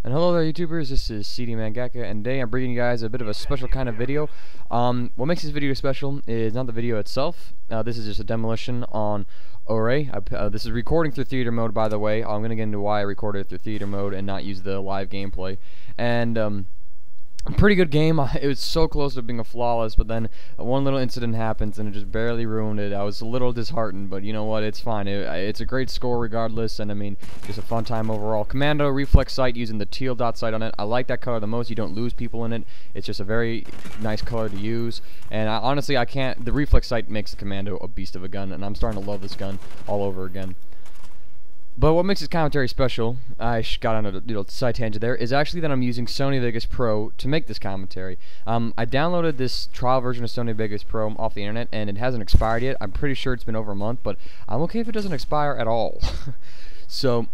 And hello there YouTubers, this is CD Mangaka, and today I'm bringing you guys a bit of a special kind of video. What makes this video special is not the video itself. This is just a demolition on Array. This is recording through theater mode, by the way. I'm going to get into why I recorded it through theater mode and not use the live gameplay. And pretty good game. It was so close to being a flawless, but then one little incident happens and it just barely ruined it. I was a little disheartened, but you know what, it's fine. It's a great score regardless, and I mean, just a fun time overall. Commando reflex sight using the teal dot sight on it. I like that color the most. You don't lose people in it. It's just a very nice color to use, and honestly, the reflex sight makes the Commando a beast of a gun, and I'm starting to love this gun all over again. But what makes this commentary special, I got on a side tangent there, is actually that I'm using Sony Vegas Pro to make this commentary. I downloaded this trial version of Sony Vegas Pro off the internet, and it hasn't expired yet. I'm pretty sure it's been over a month, but I'm okay if it doesn't expire at all. So,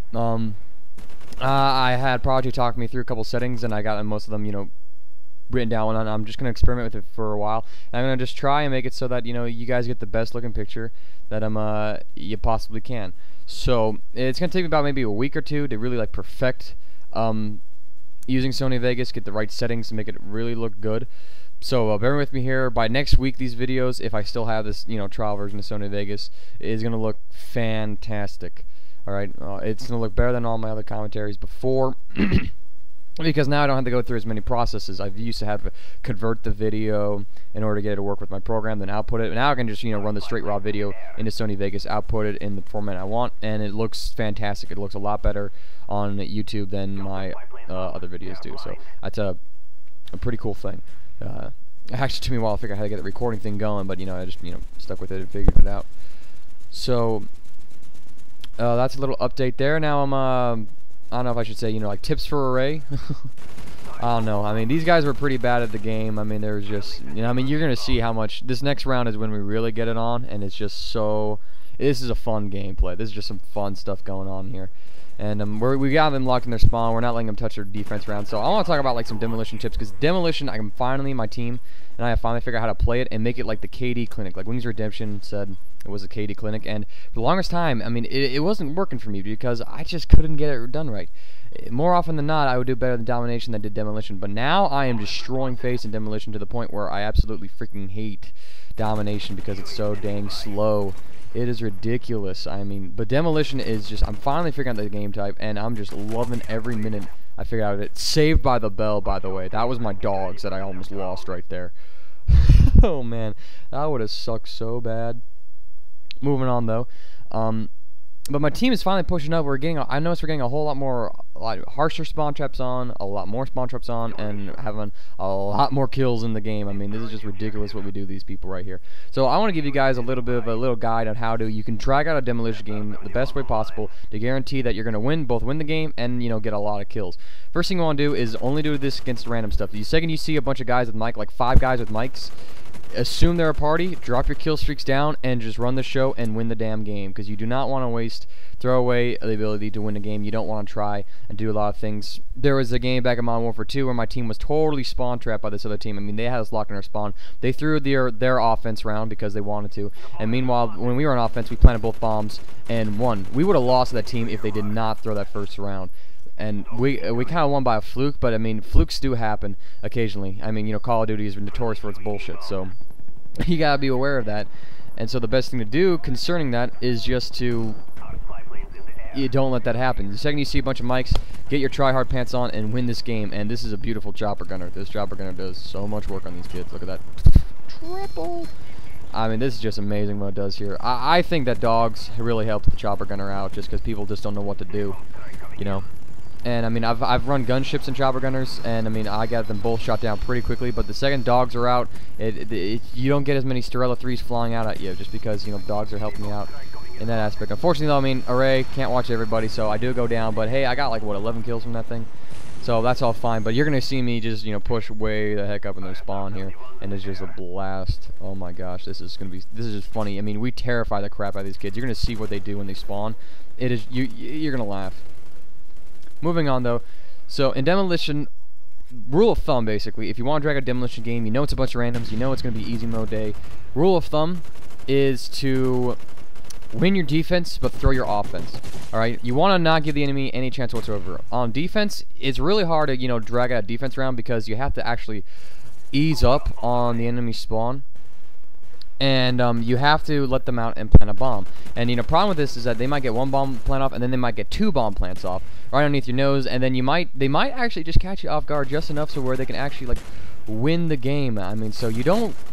I had Prodigy talk me through a couple settings, and I got most of them, written down, and I'm just going to experiment with it for a while. And I'm going to just try and make it so that, you guys get the best looking picture that you possibly can. So it's going to take me about maybe a week or two to really perfect using Sony Vegas, get the right settings to make it really look good. So bear with me here. By next week, these videos, if I still have this trial version of Sony Vegas, is going to look fantastic. Alright, it's going to look better than all my other commentaries before. Because now I don't have to go through as many processes. I used to have to convert the video in order to get it to work with my program, then output it. And now I can just run the straight raw video into Sony Vegas, output it in the format I want, and it looks fantastic. It looks a lot better on YouTube than my other videos do. So that's a pretty cool thing. It actually took me a while to figure out how to get the recording thing going, but I just stuck with it and figured it out. So that's a little update there. Now I don't know if I should say, tips for Array. I don't know. I mean, these guys were pretty bad at the game. I mean, there was just, I mean, you're going to see how much, this next round is when we really get it on, and it's just so, this is a fun gameplay. This is just some fun stuff going on here. And we got them locked in their spawn. We're not letting them touch their defense round. So I want to talk about some demolition tips, because demolition, I can finally, my team and I have finally figured out how to play it and make it like the KD clinic. Like Wings Redemption said it was a KD clinic, and for the longest time, I mean, it wasn't working for me because I just couldn't get it done right. More often than not, I would do better than Domination than did Demolition, but now I am destroying face in Demolition to the point where I absolutely freaking hate Domination because it's so dang slow. It is ridiculous. I mean, but Demolition is just, I'm finally figuring out the game type, and I'm just loving every minute I figure out of it. Saved by the Bell, by the way. That was my dogs that I almost lost right there. Oh man, that would have sucked so bad. Moving on though. But my team is finally pushing up. I noticed we're getting a whole lot more, harsher spawn traps on, a lot more spawn traps on, and having a lot more kills in the game. I mean, this is just ridiculous what we do to these people right here. So I want to give you guys a little bit of a little guide on how you can drag out a demolition game the best way possible to guarantee that you're going to both win the game and get a lot of kills. First thing you want to do is only do this against random stuff. The second you see a bunch of guys with like 5 guys with mics, assume they're a party, drop your kill streaks down, and just run the show and win the damn game, because you do not want to throw away the ability to win a game. You don't want to try and do a lot of things. There was a game back in Modern Warfare 2 where my team was totally spawn trapped by this other team. I mean, they had us locked in our spawn. They threw their offense round because they wanted to, and meanwhile, when we were on offense, we planted both bombs and won. We would have lost that team if they did not throw that first round. And we kind of won by a fluke, but I mean, flukes do happen occasionally. I mean, Call of Duty is notorious for its bullshit, so you gotta be aware of that. And so the best thing to do concerning that is just to, you don't let that happen. The second you see a bunch of mics, get your try-hard pants on and win this game. And this is a beautiful chopper gunner. This chopper gunner does so much work on these kids. Look at that. Triple. I mean, this is just amazing what it does here. I think that dogs really helped the chopper gunner out, just because people just don't know what to do, And I mean, I've run gunships and chopper gunners, and I mean, I got them both shot down pretty quickly. But the second dogs are out, you don't get as many Storella 3s flying out at you, just because dogs are helping you out in that aspect. Unfortunately, though, I mean, Array can't watch everybody, so I do go down. But hey, I got like what, 11 kills from that thing, so that's all fine. But you're gonna see me just push way the heck up in their spawn here, and it's just a blast. Oh my gosh, this is just funny. I mean, we terrify the crap out of these kids. You're gonna see what they do when they spawn. You're gonna laugh. Moving on though, so in Demolition, rule of thumb basically, if you want to drag a Demolition game, it's a bunch of randoms, it's going to be easy mode day. Rule of thumb is to win your defense, but throw your offense. Alright, you want to not give the enemy any chance whatsoever. On defense, it's really hard to, you know, drag out defense around because you have to actually ease up on the enemy spawn. And you have to let them out and plant a bomb. And, you know, problem with this is that they might get one bomb plant off, and then they might get 2 bomb plants off right underneath your nose, and then they might actually just catch you off guard just enough to where they can actually, like, win the game. I mean, so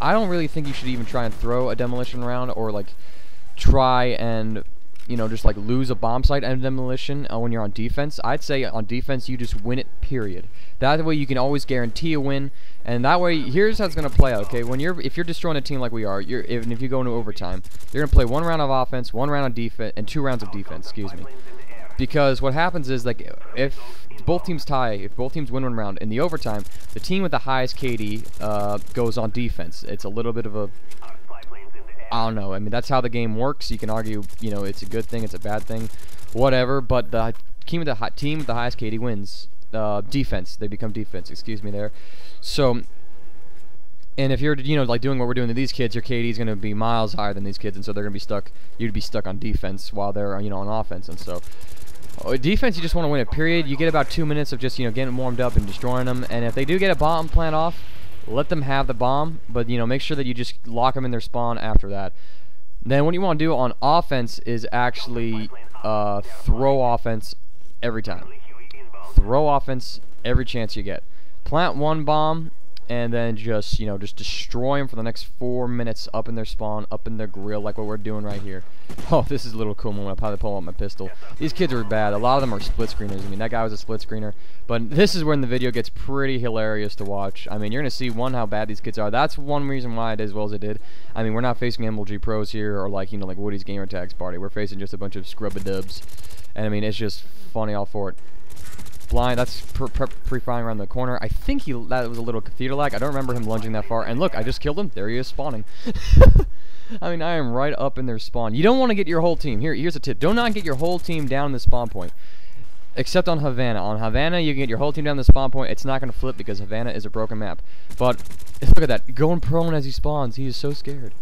I don't really think you should even try and throw a demolition round, or, like, try and, you know, just, like, lose a bomb site and demolition when you're on defense. I'd say on defense, you just win it, period. That way you can always guarantee a win, and that way, here's how it's going to play out, okay? If you're destroying a team like we are, if you go into overtime, you're going to play 1 round of offense, 1 round of defense, and 2 rounds of defense, excuse me. Because what happens is, like, if both teams tie, if both teams win 1 round, in the overtime, the team with the highest KD goes on defense. It's a little bit of a, I don't know, I mean, that's how the game works. You can argue, you know, it's a good thing, it's a bad thing, whatever, but the team with the highest KD wins. Defense, they become defense, excuse me there. So, and if you're, you know, like doing what we're doing to these kids, your KD is going to be miles higher than these kids, and so they're going to be stuck, you'd be stuck on defense while they're, you know, on offense. And so, defense, you just want to win it, period. You get about 2 minutes of just, you know, getting warmed up and destroying them, and if they do get a bomb plant off, let them have the bomb, but, you know, make sure that you just lock them in their spawn after that. Then what you want to do on offense is actually throw offense every time. Throw offense every chance you get. Plant 1 bomb, and then just, you know, just destroy them for the next 4 minutes up in their spawn, up in their grill, like what we're doing right here. Oh, this is a little cool moment. I'll probably pull out my pistol. These kids are bad. A lot of them are split screeners. I mean, that guy was a split screener. But this is when the video gets pretty hilarious to watch. I mean, you're going to see, one, how bad these kids are. That's one reason why it did as well as it did. I mean, we're not facing MLG pros here, or like, you know, like Woody's Gamertags party. We're facing just a bunch of scrub-a-dubs. And I mean, it's just funny all for it. Blind, that's pre-firing around the corner. I think that was a little cathedral lag. I don't remember him lunging that far. And look, I just killed him. There he is spawning. I mean, I am right up in their spawn. You don't want to get your whole team. Here's a tip. Do not get your whole team down in the spawn point. Except on Havana. On Havana, you can get your whole team down the spawn point. It's not going to flip because Havana is a broken map. But, look at that. Going prone as he spawns. He is so scared.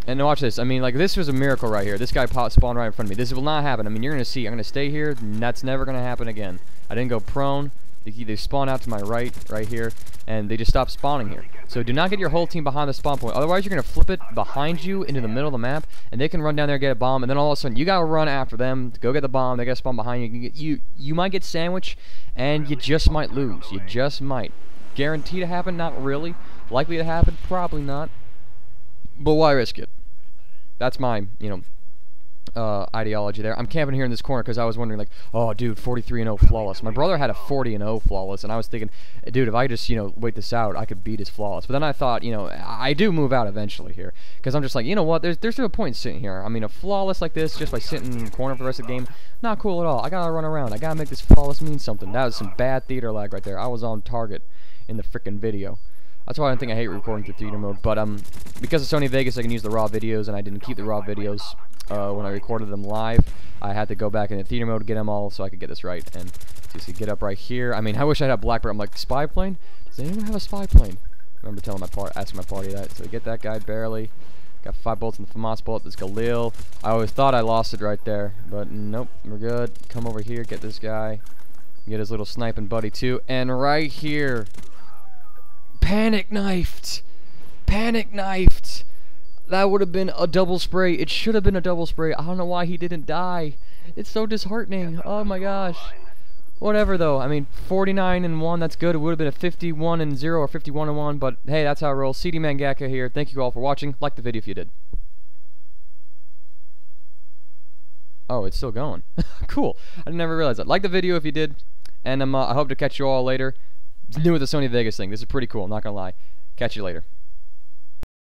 And watch this. I mean, like, this was a miracle right here. This guy spawned right in front of me. This will not happen. I mean, you're going to see. I'm going to stay here, and that's never going to happen again. I didn't go prone. They spawn out to my right here, and they just stopped spawning here. So do not get your whole team behind the spawn point. Otherwise, you're going to flip it behind you into the middle of the map, and they can run down there and get a bomb, and then all of a sudden, you got to run after them to go get the bomb. They got to spawn behind you. You might get sandwiched, and you just might lose. You just might. Guaranteed to happen? Not really. Likely to happen? Probably not. But why risk it? That's my, you know, ideology there. I'm camping here in this corner because I was wondering, like, oh, dude, 43-0 flawless. My brother had a 40-0 flawless, and I was thinking, dude, if I just, you know, wait this out, I could beat his flawless. But then I thought, you know, I do move out eventually here because I'm just like, you know what, there's no point in sitting here. I mean, a flawless like this, just by sitting in the corner for the rest of the game, not cool at all. I gotta run around. I gotta make this flawless mean something. That was some bad theater lag right there. I was on target in the frickin' video. That's why I don't think I hate recording through theater mode, but because of Sony Vegas, I can use the raw videos, and I didn't keep the raw videos when I recorded them live. I had to go back into theater mode to get them all, so I could get this right. And just get up right here. I mean, I wish I had a Blackbird. I'm like, spy plane? Does anyone have a spy plane? I remember asking my party that. So get that guy barely. Got 5 bullets in the FAMAS bullet. This Galil. I always thought I lost it right there, but nope, we're good. Come over here, get this guy, get his little sniping buddy too, and right here. Panic knifed! Panic knifed! That would have been a double spray. It should have been a double spray. I don't know why he didn't die. It's so disheartening. Oh my gosh. Whatever though. I mean, 49-1, that's good. It would have been a 51-0 or 51-1, but hey, that's how I roll. CD Mangaka here. Thank you all for watching. Like the video if you did. Oh, it's still going. Cool. I never realized that. Like the video if you did, and I hope to catch you all later. New with the Sony Vegas thing. This is pretty cool, not gonna lie. Catch you later.